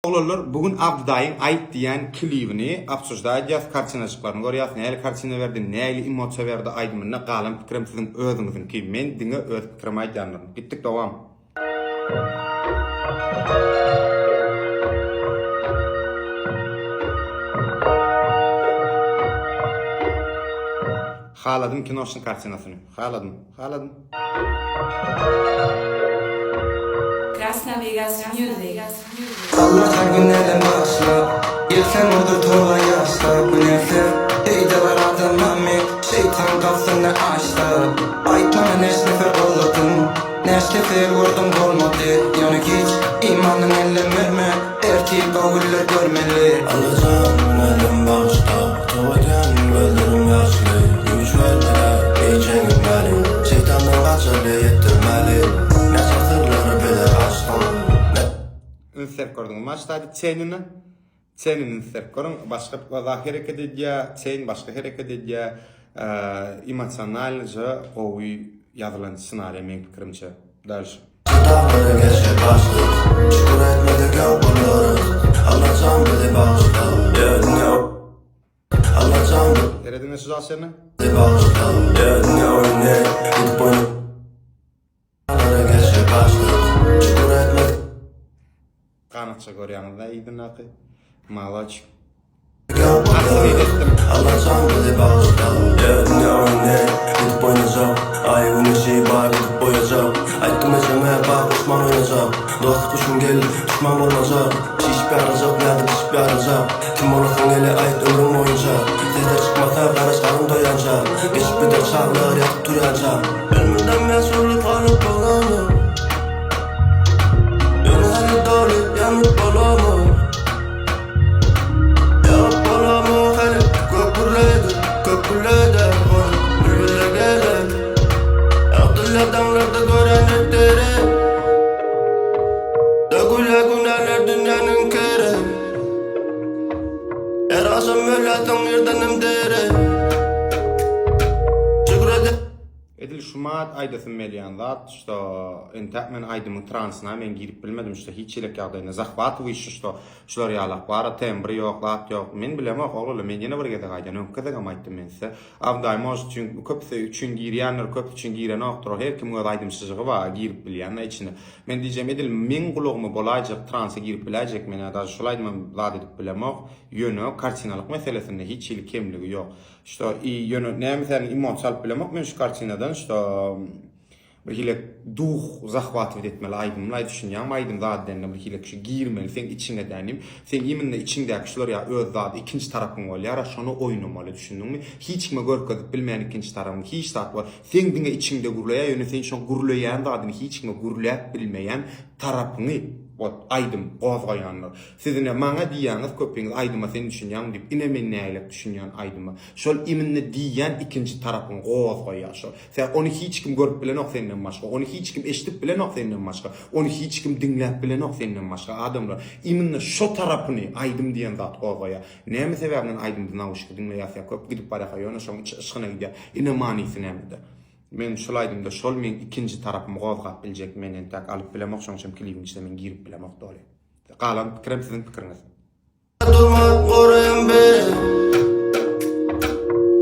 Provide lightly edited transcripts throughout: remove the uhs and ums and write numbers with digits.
Oğlanlar bugün Abday'ın ait diyen klibini apsuzda yaz karşınaşıklarını görüyorsun. Näli karşına verdi, näli emosiya verdi aydımına qalan fikrim sizin özünüzün ki men diňe öz fikrim aýdanlarym. Gittik dowam. Haladım kinoşun karşınasyny. Haladım. Krasna Vegas Music. Allah'tan günlerden başla Yelsen odur toğa yaşta Bu nefler Heydeler adamami Şeytan kalsın ne açta Aytmana neş nefer olladım Neş kefer vurdum olmadı Yani hiç imanın ellemerme Erkek ağırlar görmeli Alacağım elim bağışta Tuvaken gözlerim yaşlı Güç vermeli Geçenim beni Şeytandan kaçırlı yettirmeli Ne satırları bilir açtım Inser gördüň maçda çenini inser görün başga zahir hareket edýär, çen başga hareket edýär. Emosionalca gowy ýazylan ssenariýa men pikirimçe. Dalşy. Dağları geçe başlık Şükür etmedik yapılırız Alacağım bizi bağışta Alacağım Eredine söz asyany? bizi bağışta Ne oyunu Gidip oyunu Dağları geçe başlık Şükür etmedik Qanatça görýänizde ýygyň aky. Malaç. Alacağım bizi bağışta Ne oyunu Gidip oynayacağım Ay güneşi var gidip boyayacağım Ayttım eseme bak düşman oynayacağım Dostluk üçün gel düşman olacak Şiş bir arayacak nerede diş bir arayacak Kim olasın hele ayet ömrüm boyunca Sizler çıkmasa karış karın doyanacak Geçip bir de çağlar yatıp duracak Ölümden mesulü kalıp olamam Yöneli dolu yanıp olamam Yanıp olamam hele Köpürleydi Bülbülle gelir Abdullah dağlarda gören etleri Dögüle günahlar dünyanın kere Her akşam mevladım yerdenim dere Edil şumat aydasın melyan zat, что entak men aydımın transına men girip bilmedim, что hiç çelek ýagdaýyna zahvatwyş, что şular ýalak bara, tembri ýok, lat ýok. Men bilemok oğlum, men ýene bir gede gaýdan öňkede aýtdym men size. Abday mos üçin köpse üçin girýänler, köp üçin giren oktur. Her kim aýdymsyzygy bar, girip bilýänler içine. Men diýjem edil men gulugmy bolajak, transa girip biläjek men ýa-da şulaýdym zat edip bilemok. Ýöne kartinalyk meselesinde hiç çelik kemligi ýok. Что и ýöne näme sen emosional bilemok men şu kartinadan что bir hile duh zahvat etmeli aydımla düşünýän aydym zatdan bir hile kişi girmeli sen içine denim sen iminle içinde kişiler ya öz zat ikinci tarapyň bolýar şonu oýnamaly düşündiňmi hiç kime görkezip bilmeýän ikinci tarapyň hiç zat bar sen diňe içinde gurlaýar ýöne sen şonu gurlaýan zadyny hiç kime gurlaýap bilmeýän tarapyny aydym gozgaýanlar. Sizine maňa diýýäňiz köpüňiz aydyma sen düşünýän dip ine men näýlek düşünýän aydyma. Şol iminne diýýän ikinci tarapyň gozgaýar şol. Sen onu hiç kim görüp bilenok senden başga, onu hiç kim eşitip bilenok senden başga, onu hiç kim dinläp bilenok senden başga adamlar. Iminne şo tarapyny aydym diýen zat gozgaýar. Näme sebäpden aydymdy nawşky dinleýär köp gidip baraka ýöne şoň ışgyna gidýär. Ine manysy näme? Men şolaýdym-da şol men ikinci tarapymy gozgap biljek menen tak alyp bilemok şoňçam klibin içinde men girip bilemok doly. Qalan pikirim sizin pikiriňiz. Durma gorayan beri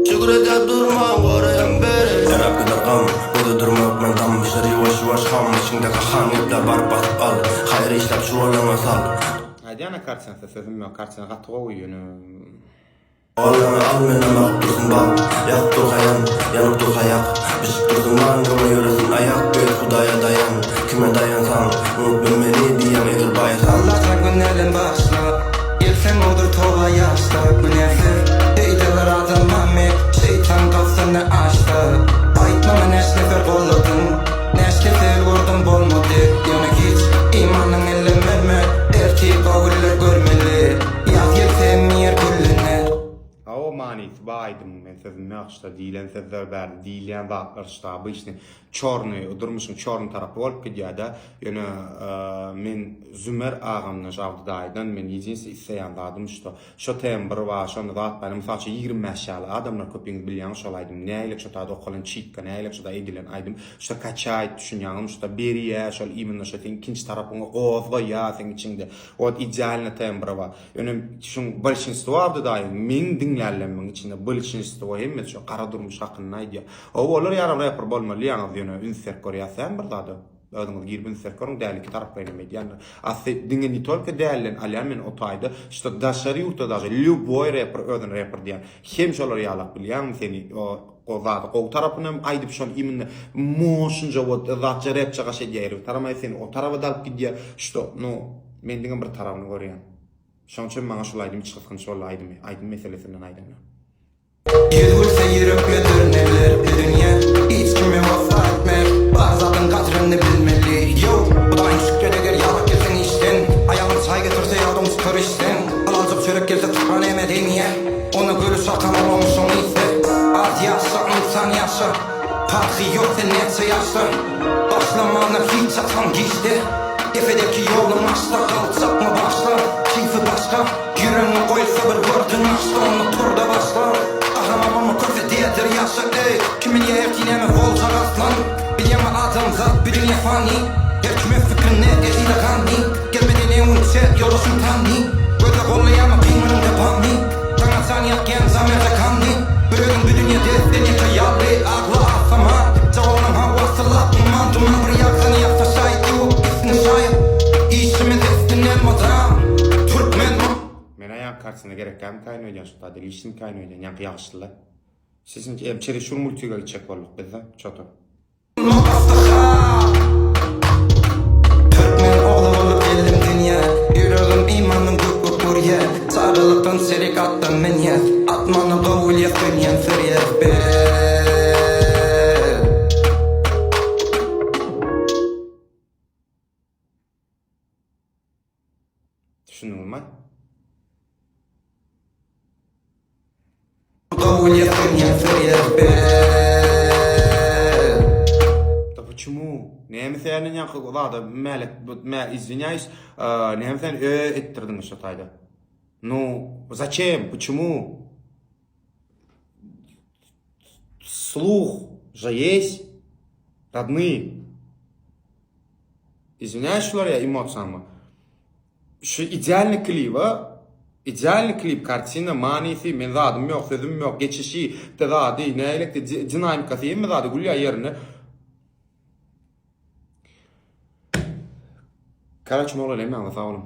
Şükür edip durma gorayan beri Yanap gider gam Koda durmak men tam bir yavaş yavaş ham İçinde kahan ipler barıp batıp al Hayır işlep şu olana sal Aýdyana kartynasy sözüm ýok, kartyna gatly goýuny. Oğlanı al meni maktursun bak Yak dur hayan, yanıp dur hayak Bişik dursun mangıma yürüsün ayak Bir Hudaya dayan, kime dayansan Unut bilmeli diyem egil bayasan Allah'tan günlerden başla Yelsen odur toğa yaşta Bu nefler Heydeler adamami Şeytan kalsın ne açta Aytmana neş nefer olladım Neş kefer vurdum bolmadı Yani hiç imanın ellemerme Erkek ağırlar görmeli Yaz yelsem yer güllenler O mani baydım men sözüm ýok işte diýilen sözler bäri diýilen zatlar işte bu işni çorny durmuşyň çorny tarapy bolup gidýär-de ýöne men Zümer agamdan jawdaýdan men ýeňse isleýän zadym işte şo tembr we şonu zat benim saçy 20 ýaşaly adamlar köpüň bilýän şolaýdym näýlik şo taýda okulan çykka näýlik şo da edilen aýdym işte kaçaýt düşünýäňim işte beriýär şol imенно şo ikinci tarapyňa gozgoýýar sen içinde o idealny tembr we ýöne şuň bolşinstvo abdy daýym men diňlerleriň içinde bolşinstvo hem şo gara durmuş hakyny aýdýar o bolar ýaram rapper bolmaly ýa-ni ýöne ünser koreýasam bir zady ödüňiz girbin serkorun däli taraplaryny medyan asy diňe ni tolka dälen alyamen otayda işte daşary ýurtda daşy любой rapper ödün rapper diýen hem şolar ýalap bilýän seni o zady o tarapyny aýdyp şol imini moşunja wot zatja rap çagaş edýär taramay seni o taraba dalıp gidýär işte no men diňe bir tarabyny görýän şoň üçin maňa şol aýdym çykykyn şol aýdym meselesinden aýdym Yürürse yürüp dörneler bir dünya Hiç kimi vafa etmer Bazadın kadrini bilmeli Yo, bu da aynı şükreder yalak gelsen işten Ayağın çay getirse yardımcı kır işten Alalcık çörek gelse tutman emedin ya Onu gülü şakan olmuş onu ise Az yaşa, insan yaşa Farkı yok sen netse yaşa Başlamanı hiç atan geçti Efedeki yolun açta kalacak mı başla Kimse başka Yüreğini koysa bir gördün açta Onu turda başla Ahramamamı köfe diyedir yaşa ey Kimin yertinemi olacak aslan Bilyeme adam zat bir dünya fani Her kime fikrine eliyle kanni Gelmeden evunçe yoluşun tanni Göze kollayama kıymanın depani Sana san yakken zamerde kanni Bir ölüm bir dünya desteni kayalli Ağlı asama Çavolum havası lakman Duman bir yaksanı yapsa şahit yok İsni şayet İşimiz istinen madam Türkmen men aýan karşısına gerekkäm kaýnaýan şu taýda işim kaýnaýan ýa ýaşlylar sizin çeri şur multiga gitjek bolduk bizde çoto Türkmen oğlu olup geldim dünya Yüreğim imanım gök buraya Sarılıktan serik attım men yer Atmanı doğul yakınyen sıryer düşündiňizmi Doğul yakınyen sıryer Да почему? Näme senin ýa-ni ulada mälet mä извиняюсь, näme sen ettirdiň şu taýda? Ну, зачем? Почему? Слух же есть родные. Извиняюсь, şolar ya emotsiyamy. Şu idealny klip kartina manisi men zadym ýok, sözüm ýok, geçişi, tezady, näýlekde dinamikasy hem zady gülýär ýerine. Karaç mola lemme ama sağ olun.